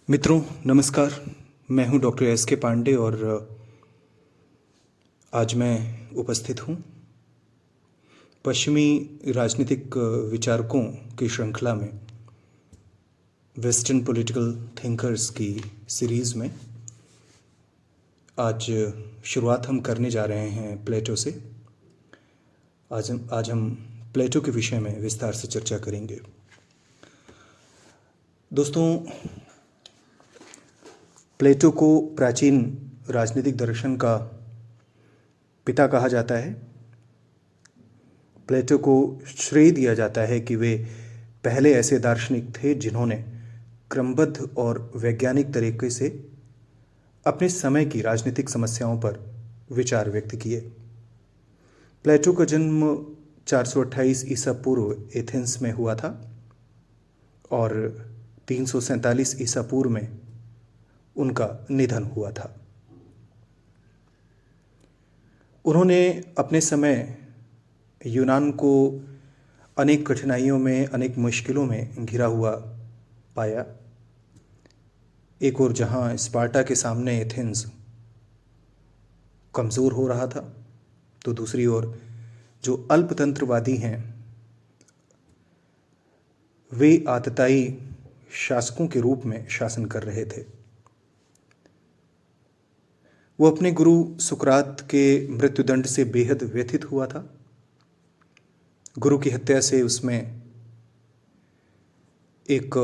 मित्रों नमस्कार। मैं हूं डॉक्टर एस के पांडे और आज मैं उपस्थित हूं पश्चिमी राजनीतिक विचारकों की श्रृंखला में वेस्टर्न पॉलिटिकल थिंकर्स की सीरीज़ में। आज शुरुआत हम करने जा रहे हैं प्लेटो से। आज हम प्लेटो के विषय में विस्तार से चर्चा करेंगे। दोस्तों, प्लेटो को प्राचीन राजनीतिक दर्शन का पिता कहा जाता है। प्लेटो को श्रेय दिया जाता है कि वे पहले ऐसे दार्शनिक थे जिन्होंने क्रमबद्ध और वैज्ञानिक तरीके से अपने समय की राजनीतिक समस्याओं पर विचार व्यक्त किए। प्लेटो का जन्म 428 ईसा पूर्व एथेंस में हुआ था और 347 ईसा पूर्व में उनका निधन हुआ था। उन्होंने अपने समय यूनान को अनेक कठिनाइयों में, अनेक मुश्किलों में घिरा हुआ पाया। एक ओर जहां स्पार्टा के सामने एथेंस कमज़ोर हो रहा था, तो दूसरी ओर जो अल्पतंत्रवादी हैं वे आतताई शासकों के रूप में शासन कर रहे थे। वो अपने गुरु सुकरात के मृत्युदंड से बेहद व्यथित हुआ था। गुरु की हत्या से उसमें एक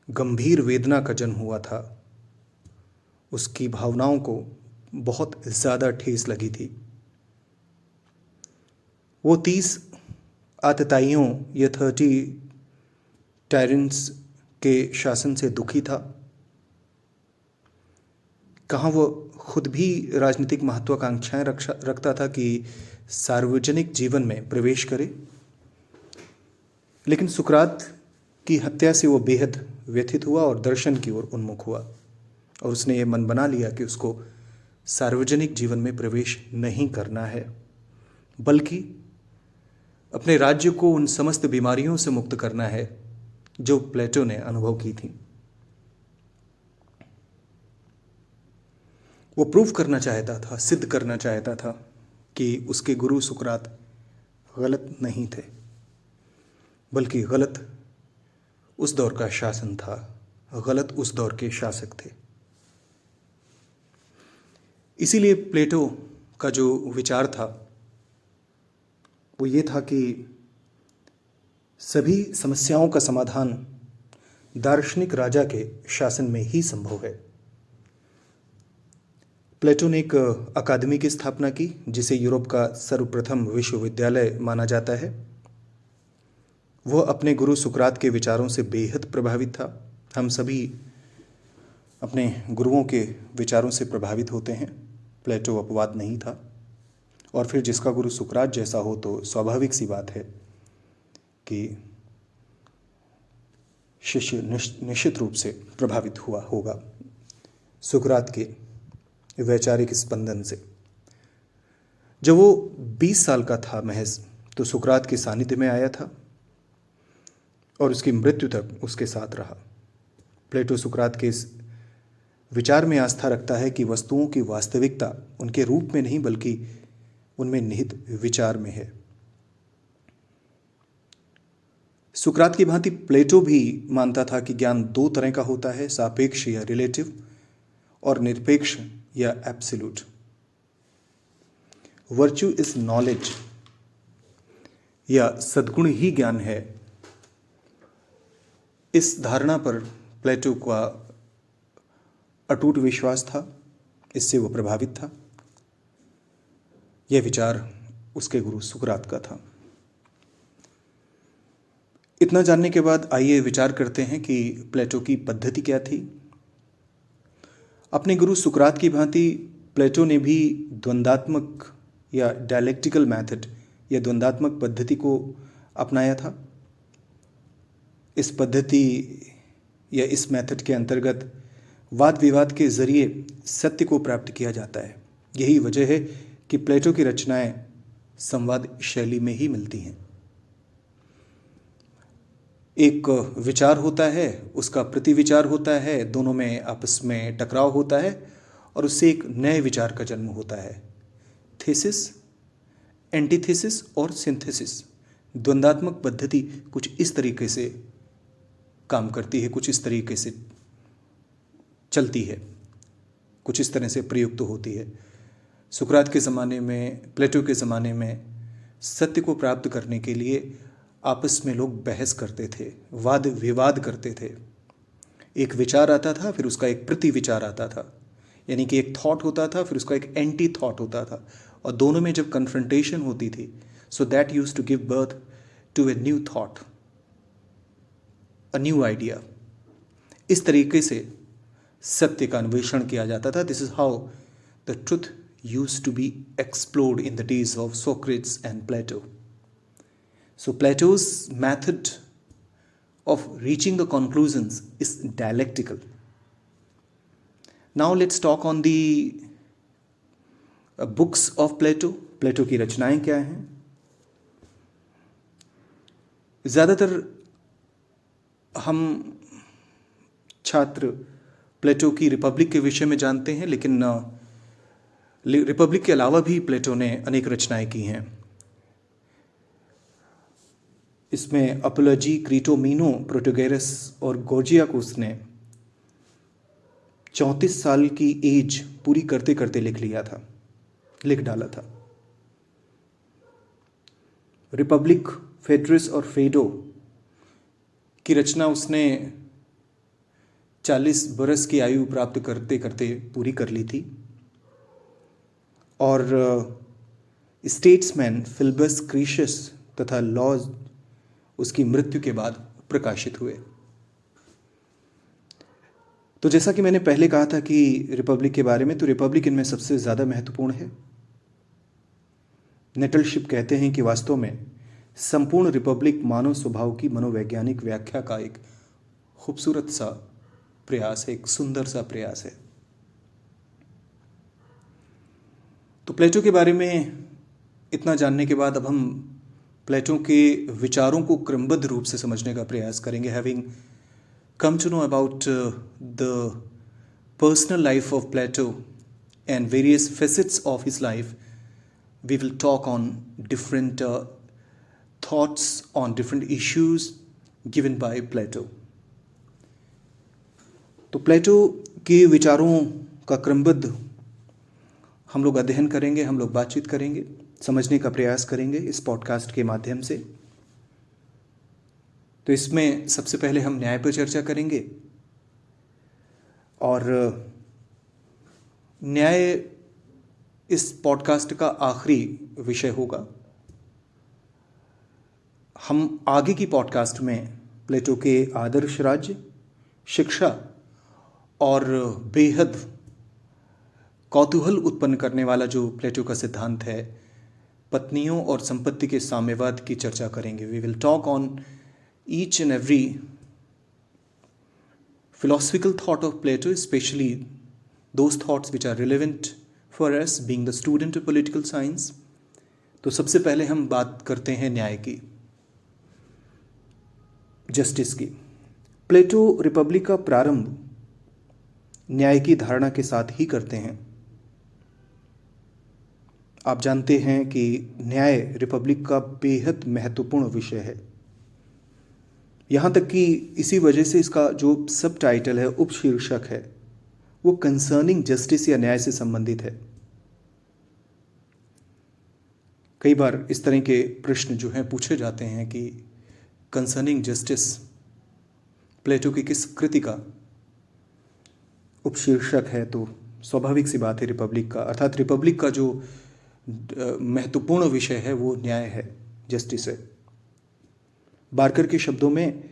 गंभीर वेदना का जन्म हुआ था। उसकी भावनाओं को बहुत ज़्यादा ठेस लगी थी। वो 30 आतताइयों या 30 टायरेंट्स के शासन से दुखी था। कहाँ वो खुद भी राजनीतिक महत्वाकांक्षाएं रखता था कि सार्वजनिक जीवन में प्रवेश करे, लेकिन सुकरात की हत्या से वो बेहद व्यथित हुआ और दर्शन की ओर उन्मुख हुआ और उसने ये मन बना लिया कि उसको सार्वजनिक जीवन में प्रवेश नहीं करना है, बल्कि अपने राज्य को उन समस्त बीमारियों से मुक्त करना है जो प्लेटो ने अनुभव की थी। वो प्रूव करना चाहता था, सिद्ध करना चाहता था कि उसके गुरु सुकरात गलत नहीं थे, बल्कि गलत उस दौर का शासन था, गलत उस दौर के शासक थे। इसीलिए प्लेटो का जो विचार था वो ये था कि सभी समस्याओं का समाधान दार्शनिक राजा के शासन में ही संभव है। प्लेटो ने एक अकादमी की स्थापना की जिसे यूरोप का सर्वप्रथम विश्वविद्यालय माना जाता है। वह अपने गुरु सुकरात के विचारों से बेहद प्रभावित था। हम सभी अपने गुरुओं के विचारों से प्रभावित होते हैं। प्लेटो अपवाद नहीं था और फिर जिसका गुरु सुकरात जैसा हो तो स्वाभाविक सी बात है कि शिष्य निश्चित रूप से प्रभावित हुआ होगा सुकरात के वैचारिक स्पंदन से। जब वो 20 साल का था महज, तो सुकरात के सानिध्य में आया था और उसकी मृत्यु तक उसके साथ रहा। प्लेटो सुकरात के इस विचार में आस्था रखता है कि वस्तुओं की वास्तविकता उनके रूप में नहीं बल्कि उनमें निहित विचार में है। सुकरात की भांति प्लेटो भी मानता था कि ज्ञान 2 तरह का होता है, सापेक्ष या रिलेटिव और निरपेक्ष या एब्सोल्यूट। वर्च्यू इज नॉलेज या सद्गुण ही ज्ञान है। इस धारणा पर प्लेटो का अटूट विश्वास था, इससे वो प्रभावित था। यह विचार उसके गुरु सुकरात का था। इतना जानने के बाद आइए विचार करते हैं कि प्लेटो की पद्धति क्या थी। अपने गुरु सुकरात की भांति प्लेटो ने भी द्वंद्वात्मक या डायलेक्टिकल मेथड या द्वंद्वात्मक पद्धति को अपनाया था। इस पद्धति या इस मेथड के अंतर्गत वाद विवाद के जरिए सत्य को प्राप्त किया जाता है। यही वजह है कि प्लेटो की रचनाएं संवाद शैली में ही मिलती हैं। एक विचार होता है, उसका प्रतिविचार होता है, दोनों में आपस में टकराव होता है और उससे एक नए विचार का जन्म होता है। थीसिस, एंटीथेसिस और सिंथेसिस, द्वंद्वात्मक पद्धति कुछ इस तरीके से काम करती है, कुछ इस तरीके से चलती है, कुछ इस तरह से प्रयुक्त होती है। सुकरात के ज़माने में, प्लेटो के ज़माने में सत्य को प्राप्त करने के लिए आपस में लोग बहस करते थे, वाद विवाद करते थे। एक विचार आता था, फिर उसका एक प्रति विचार आता था, यानी कि एक थॉट होता था, फिर उसका एक एंटी थॉट होता था, और दोनों में जब कन्फ्रंटेशन होती थी, so that used to give birth to a new thought, a new idea. इस तरीके से सत्य का अन्वेषण किया जाता था। This is how the truth used to be explored in the days of Socrates and Plato. So Plato's method of reaching the conclusions is dialectical. Now let's talk on the books of Plato. Plato की रचनाएं क्या हैं? ज़्यादातर हम छात्र प्लेटो की Republic के विषय में जानते हैं, लेकिन रिपब्लिक के अलावा भी प्लेटो ने अनेक रचनाएं की हैं। इसमें अपोलॉजी, क्रीटोमीनो, प्रोटोगेरस और गोर्जियाकुस ने 34 साल की एज पूरी करते करते लिख डाला था। रिपब्लिक, फेड्रिस और फेडो की रचना उसने 40 बरस की आयु प्राप्त करते करते पूरी कर ली थी। और स्टेट्समैन, फिल्बस क्रीशियस तथा लॉज उसकी मृत्यु के बाद प्रकाशित हुए। तो जैसा कि मैंने पहले कहा था कि रिपब्लिक के बारे में, तो रिपब्लिक इनमें सबसे ज़्यादा महत्वपूर्ण है। नेटलशिप कहते हैं कि वास्तव में संपूर्ण रिपब्लिक मानव स्वभाव की मनोवैज्ञानिक व्याख्या का एक खूबसूरत सा प्रयास है, एक सुंदर सा प्रयास है। तो प्लेटो के बारे में इतना जानने के बाद अब हम प्लेटो के विचारों को क्रमबद्ध रूप से समझने का प्रयास करेंगे। Having come to know about the personal life of Plato and various facets of his life, we will talk on different thoughts on different issues given by Plato. तो प्लेटो के विचारों का क्रमबद्ध हम लोग अध्ययन करेंगे, हम लोग बातचीत करेंगे, समझने का प्रयास करेंगे इस पॉडकास्ट के माध्यम से। तो इसमें सबसे पहले हम न्याय पर चर्चा करेंगे, और न्याय इस पॉडकास्ट का आखिरी विषय होगा। हम आगे की पॉडकास्ट में प्लेटो के आदर्श राज्य, शिक्षा और बेहद कौतूहल उत्पन्न करने वाला जो प्लेटो का सिद्धांत है, पत्नियों और संपत्ति के साम्यवाद की चर्चा करेंगे। We will talk on each and every philosophical thought of Plato, especially those thoughts which are relevant for us being the student of political science. तो सबसे पहले हम बात करते हैं न्याय की, जस्टिस की। प्लेटो रिपब्लिक का प्रारंभ न्याय की धारणा के साथ ही करते हैं। आप जानते हैं कि न्याय रिपब्लिक का बेहद महत्वपूर्ण विषय है। यहाँ तक कि इसी वजह से इसका जो सब टाइटल है, उपशीर्षक है, वो कंसर्निंग जस्टिस या न्याय से संबंधित है। कई बार इस तरह के प्रश्न जो हैं पूछे जाते हैं कि कंसर्निंग जस्टिस प्लेटो की किस कृति का उपशीर्षक है। तो स्वाभाविक सी बात है रिपब्लिक का, अर्थात रिपब्लिक का जो महत्वपूर्ण विषय है वो न्याय है, जस्टिस है। बार्कर के शब्दों में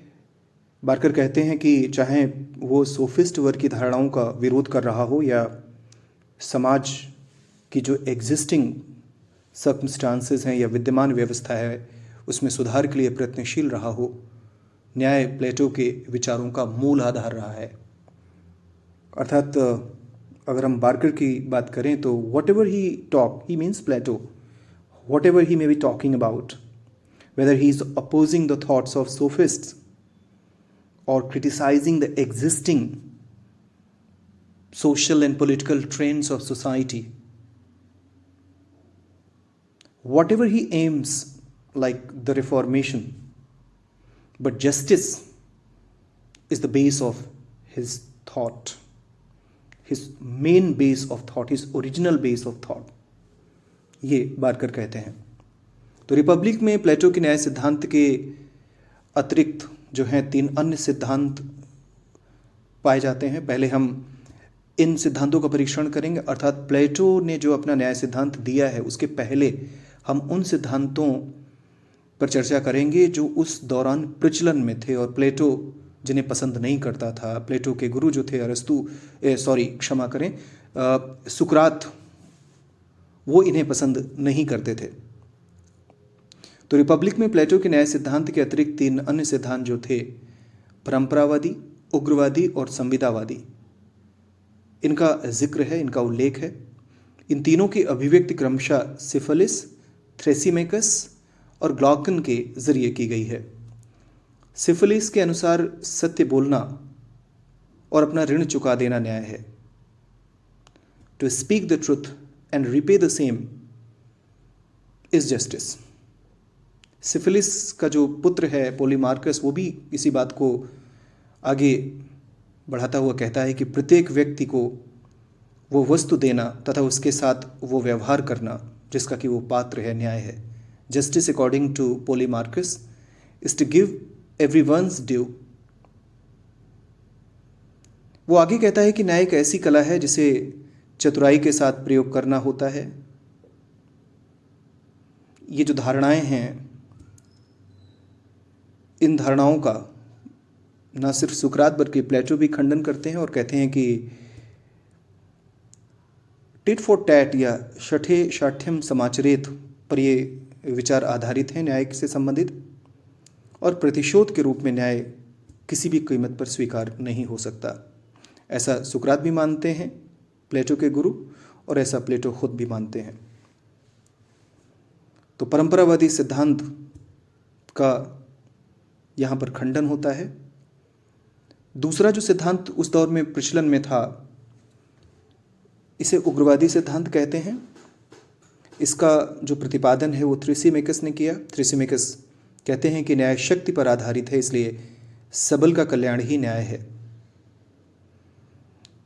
बार्कर कहते हैं कि चाहे वो सोफिस्ट वर्ग की धारणाओं का विरोध कर रहा हो या समाज की जो एग्जिस्टिंग सर्कमस्टांसेस हैं या विद्यमान व्यवस्था है उसमें सुधार के लिए प्रयत्नशील रहा हो, न्याय प्लेटो के विचारों का मूल आधार रहा है। अर्थात अगर हम बार्कर की बात करें तो whatever he talk, he means Plato, whatever he may be talking about, whether he is opposing the thoughts of sophists or criticizing the existing social and political trends of society. Whatever he aims, like the reformation, but justice is the base of his thought, his main base of thought, his original base of thought, ये Barker कहते हैं। तो Republic में प्लेटो के न्याय सिद्धांत के अतिरिक्त जो हैं 3 अन्य सिद्धांत पाए जाते हैं। पहले हम इन सिद्धांतों का परीक्षण करेंगे, अर्थात प्लेटो ने जो अपना न्याय सिद्धांत दिया है उसके पहले हम उन सिद्धांतों पर चर्चा करेंगे जो उस दौरान प्रचलन में थे और प्लेटो जिन्हें पसंद नहीं करता था। प्लेटो के गुरु जो थे सुकरात, वो इन्हें पसंद नहीं करते थे। तो रिपब्लिक में प्लेटो के न्याय सिद्धांत के अतिरिक्त 3 अन्य सिद्धांत जो थे, परंपरावादी, उग्रवादी और संविदावादी, इनका जिक्र है, इनका उल्लेख है। इन तीनों की अभिव्यक्ति क्रमशः सिफिलिस, थ्रेसिमेकस और ग्लॉकन के जरिए की गई है। सिफिलिस के अनुसार सत्य बोलना और अपना ऋण चुका देना न्याय है। To speak the truth and repay the same is justice. Cephalus का जो पुत्र है पोलीमार्कस, वो भी इसी बात को आगे बढ़ाता हुआ कहता है कि प्रत्येक व्यक्ति को वो वस्तु देना तथा उसके साथ वो व्यवहार करना जिसका कि वो पात्र है, न्याय है। Justice according to Polemarchus is to give everyone's due. वो आगे कहता है कि न्याय एक ऐसी कला है जिसे चतुराई के साथ प्रयोग करना होता है। ये जो धारणाएं हैं, इन धारणाओं का न सिर्फ सुकरात बल्कि प्लेटो भी खंडन करते हैं और कहते हैं कि टिट फॉर टैट या शठे शाठ्यम समाचरेत पर ये विचार आधारित हैं न्याय से संबंधित, और प्रतिशोध के रूप में न्याय किसी भी कीमत पर स्वीकार नहीं हो सकता। ऐसा सुकरात भी मानते हैं, प्लेटो के गुरु, और ऐसा प्लेटो खुद भी मानते हैं। तो परंपरावादी सिद्धांत का यहाँ पर खंडन होता है। दूसरा जो सिद्धांत उस दौर में प्रचलन में था, इसे उग्रवादी सिद्धांत कहते हैं। इसका जो प्रतिपादन है वो थ्रेसिमेकस ने किया। थ्रेसिमेकस कहते हैं कि न्याय शक्ति पर आधारित है, इसलिए सबल का कल्याण ही न्याय है।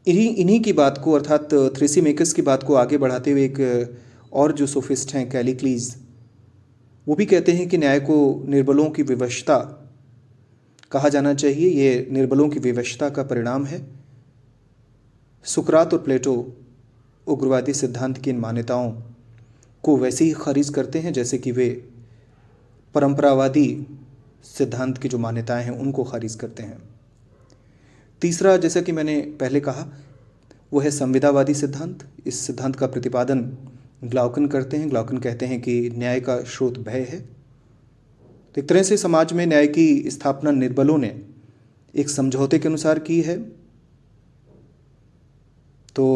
इन्हीं की बात को, अर्थात थ्रेसिमेकस की बात को आगे बढ़ाते हुए एक और जो सोफिस्ट हैं कैलिक्लीज, वो भी कहते हैं कि न्याय को निर्बलों की विवशता कहा जाना चाहिए। ये निर्बलों की विवशता का परिणाम है। सुकरात और प्लेटो उग्रवादी सिद्धांत की इन मान्यताओं को वैसे ही खारिज करते हैं जैसे कि वे परंपरावादी सिद्धांत की जो मान्यताएं हैं उनको खारिज करते हैं। तीसरा, जैसा कि मैंने पहले कहा, वो है संविदावादी सिद्धांत। इस सिद्धांत का प्रतिपादन ग्लॉकन करते हैं। ग्लॉकन कहते हैं कि न्याय का स्रोत भय है। तो एक तरह से समाज में न्याय की स्थापना निर्बलों ने एक समझौते के अनुसार की है। तो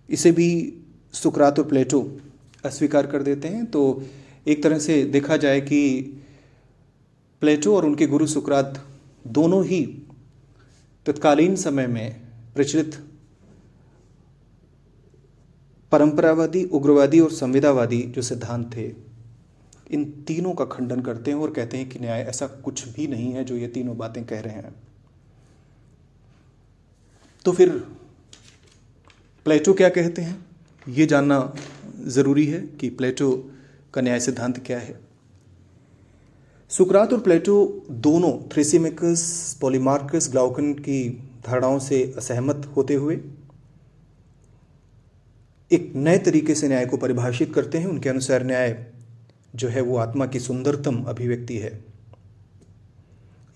इसे भी सुकरात और प्लेटो अस्वीकार कर देते हैं। तो एक तरह से देखा जाए कि प्लेटो और उनके गुरु सुकरात दोनों ही तत्कालीन समय में प्रचलित परंपरावादी, उग्रवादी और संविदावादी जो सिद्धांत थे, इन तीनों का खंडन करते हैं और कहते हैं कि न्याय ऐसा कुछ भी नहीं है जो ये तीनों बातें कह रहे हैं। तो फिर प्लेटो क्या कहते हैं, ये जानना ज़रूरी है कि प्लेटो का न्याय सिद्धांत क्या है। सुकरात और प्लेटो दोनों थ्रेसिमेकस, पोलीमार्कस, ग्लॉकन की धारणाओं से असहमत होते हुए एक नए तरीके से न्याय को परिभाषित करते हैं। उनके अनुसार न्याय जो है वो आत्मा की सुंदरतम अभिव्यक्ति है।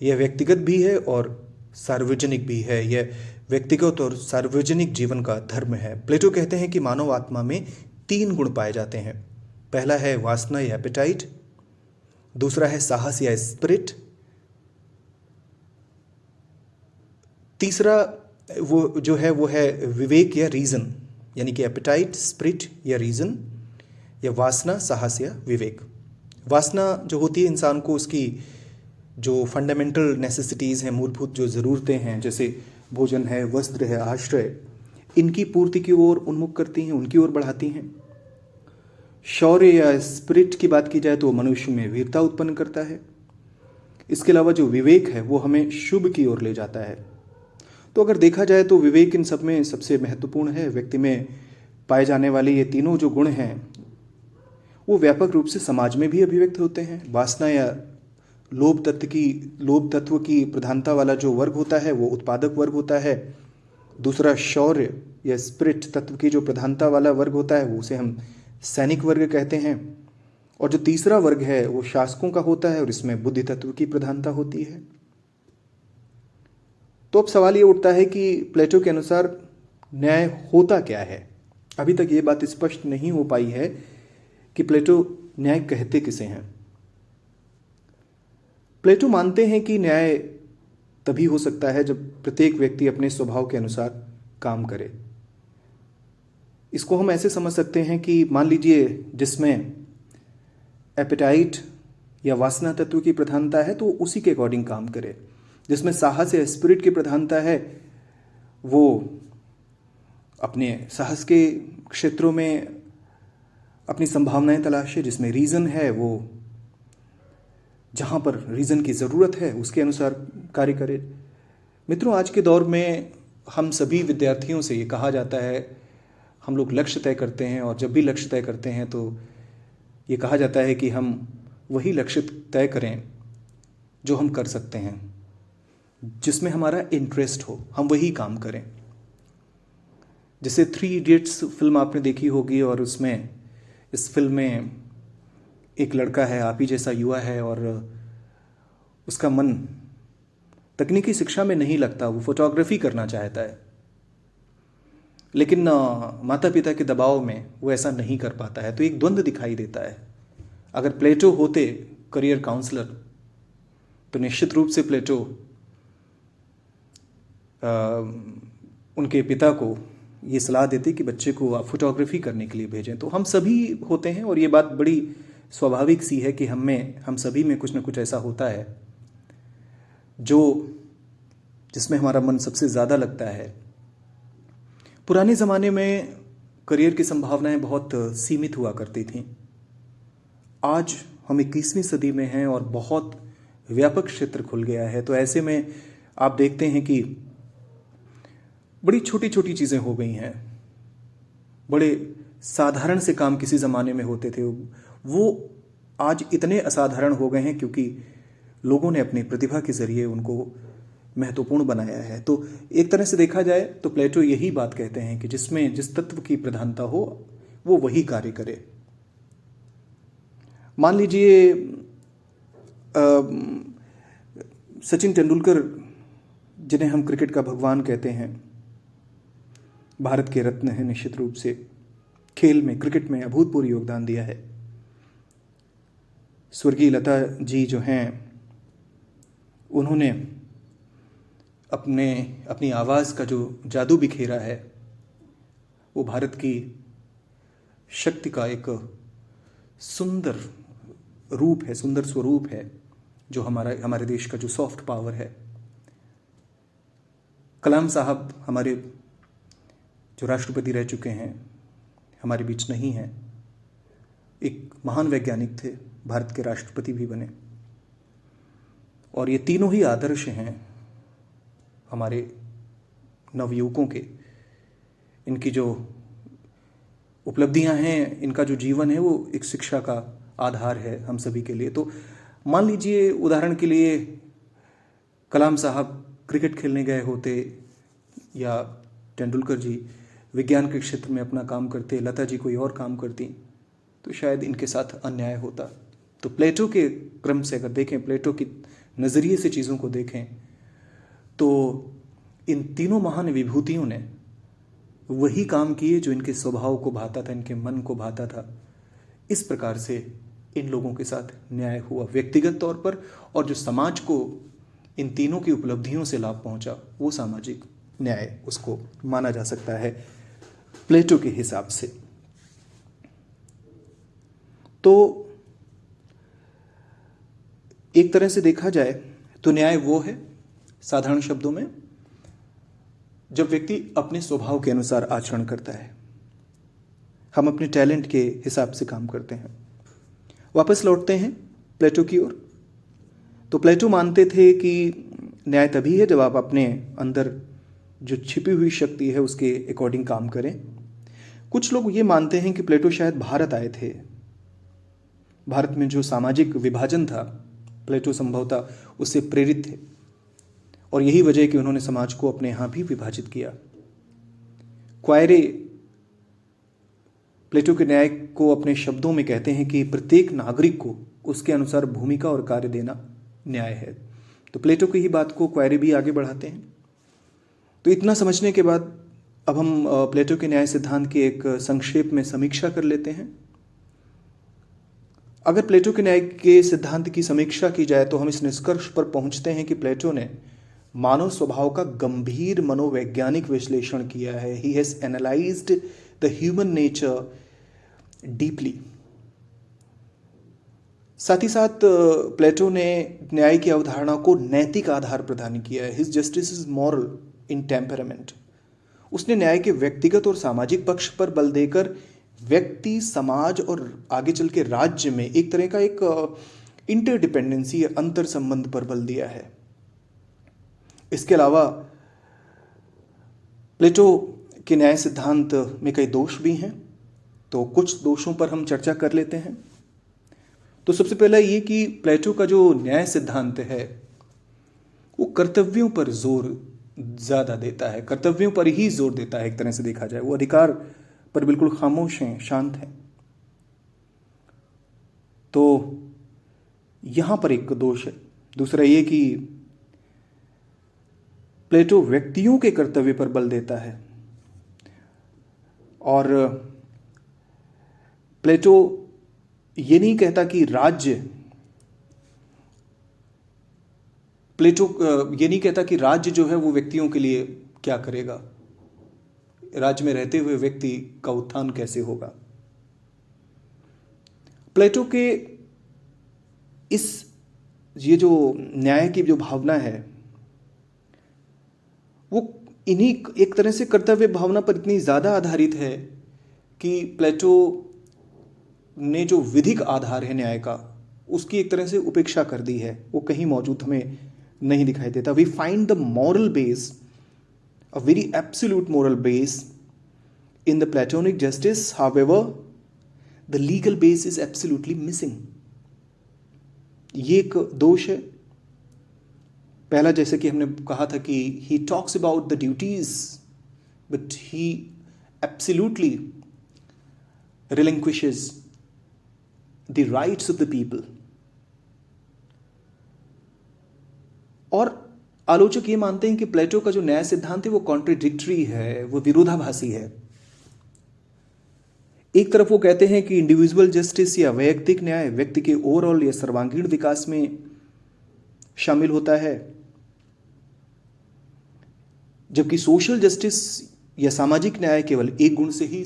यह व्यक्तिगत भी है और सार्वजनिक भी है। यह व्यक्तिगत और सार्वजनिक जीवन का धर्म है। प्लेटो कहते हैं कि मानव आत्मा में 3 गुण पाए जाते हैं। पहला है वासना या एपेटाइट, दूसरा है साहस या स्पिरिट, तीसरा वो है विवेक या रीजन, यानी कि एपेटाइट, स्पिरिट या रीजन, या वासना, साहस या विवेक। वासना जो होती है इंसान को उसकी जो फंडामेंटल नेसेसिटीज़ हैं, मूलभूत जो ज़रूरतें हैं, जैसे भोजन है, वस्त्र है, आश्रय, इनकी पूर्ति की ओर उन्मुख करती हैं, उनकी ओर बढ़ाती हैं। शौर्य या स्पिरिट की बात की जाए तो मनुष्य में वीरता उत्पन्न करता है। इसके अलावा जो विवेक है वो हमें शुभ की ओर ले जाता है। तो अगर देखा जाए तो विवेक इन सब में सबसे महत्वपूर्ण है। व्यक्ति में पाए जाने वाले ये तीनों जो गुण हैं वो व्यापक रूप से समाज में भी अभिव्यक्त होते हैं। वासना या लोभ तत्व की प्रधानता वाला जो वर्ग होता है वो उत्पादक वर्ग होता है। दूसरा शौर्य या स्पिरिट तत्व की जो प्रधानता वाला वर्ग होता है वो उसे हम सैनिक वर्ग कहते हैं। और जो तीसरा वर्ग है वो शासकों का होता है और इसमें बुद्धि तत्व की प्रधानता होती है। तो अब सवाल ये उठता है कि प्लेटो के अनुसार न्याय होता क्या है। अभी तक ये बात स्पष्ट नहीं हो पाई है कि प्लेटो न्याय कहते किसे हैं। प्लेटो मानते हैं कि न्याय तभी हो सकता है जब प्रत्येक व्यक्ति अपने स्वभाव के अनुसार काम करे। इसको हम ऐसे समझ सकते हैं कि मान लीजिए जिसमें एपेटाइट या वासना तत्व की प्रधानता है तो उसी के अकॉर्डिंग काम करे। जिसमें साहस या स्पिरिट की प्रधानता है वो अपने साहस के क्षेत्रों में अपनी संभावनाएं तलाशे। जिसमें रीज़न है वो जहाँ पर रीज़न की ज़रूरत है उसके अनुसार कार्य करे। मित्रों, आज के दौर में हम सभी विद्यार्थियों से ये कहा जाता है, हम लोग लक्ष्य तय करते हैं और जब भी लक्ष्य तय करते हैं तो ये कहा जाता है कि हम वही लक्ष्य तय करें जो हम कर सकते हैं, जिसमें हमारा इंटरेस्ट हो, हम वही काम करें। जैसे 3 इडियट्स फिल्म आपने देखी होगी और उसमें इस फिल्म में एक लड़का है, आप ही जैसा युवा है और उसका मन तकनीकी शिक्षा में नहीं लगता, वो फोटोग्राफी करना चाहता है, लेकिन माता पिता के दबाव में वो ऐसा नहीं कर पाता है। तो एक द्वंद्व दिखाई देता है। अगर प्लेटो होते करियर काउंसलर तो निश्चित रूप से प्लेटो उनके पिता को ये सलाह देते कि बच्चे को आप फोटोग्राफी करने के लिए भेजें। तो हम सभी होते हैं और ये बात बड़ी स्वाभाविक सी है कि हम सभी में कुछ ना कुछ ऐसा होता है जिसमें हमारा मन सबसे ज़्यादा लगता है। पुराने ज़माने में करियर की संभावनाएं बहुत सीमित हुआ करती थीं। आज हम 21वीं सदी में हैं और बहुत व्यापक क्षेत्र खुल गया है। तो ऐसे में आप देखते हैं कि बड़ी छोटी छोटी चीज़ें हो गई हैं। बड़े साधारण से काम किसी ज़माने में होते थे वो आज इतने असाधारण हो गए हैं क्योंकि लोगों ने अपनी प्रतिभा के ज़रिए उनको महत्वपूर्ण बनाया है। तो एक तरह से देखा जाए तो प्लेटो यही बात कहते हैं कि जिसमें जिस तत्व की प्रधानता हो वो वही कार्य करे। मान लीजिए सचिन तेंदुलकर, जिन्हें हम क्रिकेट का भगवान कहते हैं, भारत के रत्न हैं, निश्चित रूप से खेल में, क्रिकेट में अभूतपूर्व योगदान दिया है। स्वर्गीय लता जी जो हैं उन्होंने अपनी आवाज़ का जो जादू बिखेरा है वो भारत की शक्ति का एक सुंदर रूप है, सुंदर स्वरूप है, जो हमारे देश का जो सॉफ्ट पावर है। कलाम साहब हमारे जो राष्ट्रपति रह चुके हैं हमारे बीच नहीं हैं, एक महान वैज्ञानिक थे, भारत के राष्ट्रपति भी बने। और ये तीनों ही आदर्श हैं हमारे नवयुवकों के। इनकी जो उपलब्धियां हैं, इनका जो जीवन है वो एक शिक्षा का आधार है हम सभी के लिए। तो मान लीजिए उदाहरण के लिए कलाम साहब क्रिकेट खेलने गए होते या तेंदुलकर जी विज्ञान के क्षेत्र में अपना काम करते, लता जी कोई और काम करती, तो शायद इनके साथ अन्याय होता। तो प्लेटो के क्रम से अगर देखें, प्लेटो की नज़रिए से चीज़ों को देखें तो इन तीनों महान विभूतियों ने वही काम किए जो इनके स्वभाव को भाता था, इनके मन को भाता था। इस प्रकार से इन लोगों के साथ न्याय हुआ व्यक्तिगत तौर पर, और जो समाज को इन तीनों की उपलब्धियों से लाभ पहुंचा वो सामाजिक न्याय उसको माना जा सकता है प्लेटो के हिसाब से। तो एक तरह से देखा जाए तो न्याय वो है, साधारण शब्दों में, जब व्यक्ति अपने स्वभाव के अनुसार आचरण करता है। हम अपने टैलेंट के हिसाब से काम करते हैं। वापस लौटते हैं प्लेटो की ओर। तो प्लेटो मानते थे कि न्याय तभी है जब आप अपने अंदर जो छिपी हुई शक्ति है उसके अकॉर्डिंग काम करें। कुछ लोग ये मानते हैं कि प्लेटो शायद भारत आए थे। भारत में जो सामाजिक विभाजन था, प्लेटो संभवतः उससे प्रेरित थे और यही वजह है कि उन्होंने समाज को अपने यहाँ भी विभाजित किया। क्वायरे प्लेटो के न्याय को अपने शब्दों में कहते हैं कि प्रत्येक नागरिक को उसके अनुसार भूमिका और कार्य देना न्याय है। तो प्लेटो की ही बात को क्वायरे भी आगे बढ़ाते हैं। तो इतना समझने के बाद अब हम प्लेटो के न्याय सिद्धांत की एक संक्षेप में समीक्षा कर लेते हैं। अगर प्लेटो के न्याय के सिद्धांत की समीक्षा की जाए तो हम इस निष्कर्ष पर पहुंचते हैं कि प्लेटो ने मानव स्वभाव का गंभीर मनोवैज्ञानिक विश्लेषण किया है। He has analysed the human nature deeply. साथ ही साथ प्लेटो ने न्याय की अवधारणा को नैतिक आधार प्रदान किया है। His justice is moral in temperament. उसने न्याय के व्यक्तिगत और सामाजिक पक्ष पर बल देकर व्यक्ति, समाज और आगे चल के राज्य में एक तरह का एक इंटरडिपेंडेंसी या अंतर संबंध पर बल दिया है। इसके अलावा प्लेटो के न्याय सिद्धांत में कई दोष भी हैं, तो कुछ दोषों पर हम चर्चा कर लेते हैं। तो सबसे पहला ये कि प्लेटो का जो न्याय सिद्धांत है वो कर्तव्यों पर जोर ज़्यादा देता है, कर्तव्यों पर ही जोर देता है। एक तरह से देखा जाए वो अधिकार पर बिल्कुल खामोश हैं, शांत हैं। तो यहाँ पर एक दोष है। दूसरा ये कि प्लेटो व्यक्तियों के कर्तव्य पर बल देता है और प्लेटो ये नहीं कहता कि राज्य जो है वो व्यक्तियों के लिए क्या करेगा, राज्य में रहते हुए व्यक्ति का उत्थान कैसे होगा। प्लेटो के ये जो न्याय की जो भावना है वो इन्हीं एक तरह से कर्तव्य भावना पर इतनी ज़्यादा आधारित है कि प्लेटो ने जो विधिक आधार है न्याय का उसकी एक तरह से उपेक्षा कर दी है। वो कहीं मौजूद हमें नहीं दिखाई देता। We find the moral base, a very absolute moral base in the Platonic justice, however the legal base is absolutely missing. ये एक दोष है। पहला, जैसे कि हमने कहा था कि he talks about the duties but he absolutely relinquishes the rights of the people. और आलोचक ये मानते हैं कि प्लेटो का जो न्याय सिद्धांत है वो कॉन्ट्रडिक्टरी है, वो विरोधाभासी है। एक तरफ वो कहते हैं कि इंडिविजुअल जस्टिस या वैयक्तिक न्याय व्यक्ति के ओवरऑल या सर्वांगीण विकास में शामिल होता है, जबकि सोशल जस्टिस या सामाजिक न्याय केवल एक गुण से ही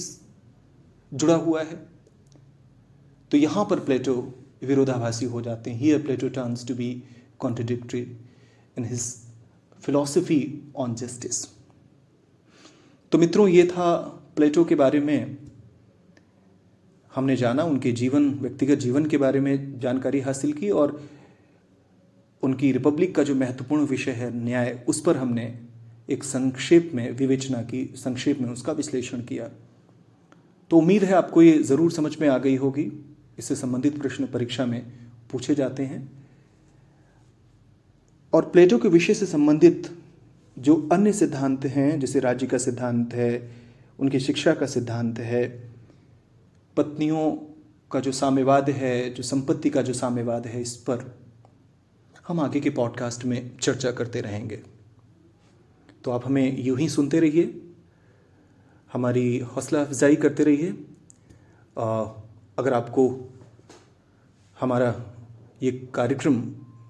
जुड़ा हुआ है। तो यहां पर प्लेटो विरोधाभासी हो जाते हैं। Here Plato turns to be contradictory in his philosophy on justice. तो मित्रों, ये था प्लेटो के बारे में हमने जाना, उनके व्यक्तिगत जीवन के बारे में जानकारी हासिल की और उनकी रिपब्लिक का जो महत्वपूर्ण विषय है न्याय, उस पर हमने एक संक्षेप में विवेचना की, संक्षेप में उसका विश्लेषण किया। तो उम्मीद है आपको ये ज़रूर समझ में आ गई होगी। इससे संबंधित प्रश्न परीक्षा में पूछे जाते हैं और प्लेटो के विषय से संबंधित जो अन्य सिद्धांत हैं, जैसे राज्य का सिद्धांत है, उनकी शिक्षा का सिद्धांत है, पत्नियों का जो साम्यवाद है, जो संपत्ति का जो साम्यवाद है, इस पर हम आगे के पॉडकास्ट में चर्चा करते रहेंगे। तो आप हमें यूं ही सुनते रहिए, हमारी हौसला अफजाई करते रहिए। अगर आपको हमारा ये कार्यक्रम,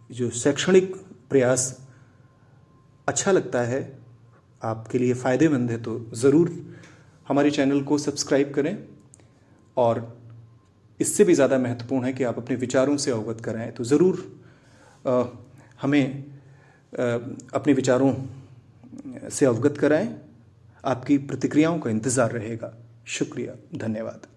जो शैक्षणिक प्रयास अच्छा लगता है, आपके लिए फ़ायदेमंद है, तो ज़रूर हमारे चैनल को सब्सक्राइब करें और इससे भी ज़्यादा महत्वपूर्ण है कि आप अपने विचारों से अवगत कराएं। तो ज़रूर हमें अपने विचारों से अवगत कराएं। आपकी प्रतिक्रियाओं का इंतज़ार रहेगा। शुक्रिया, धन्यवाद।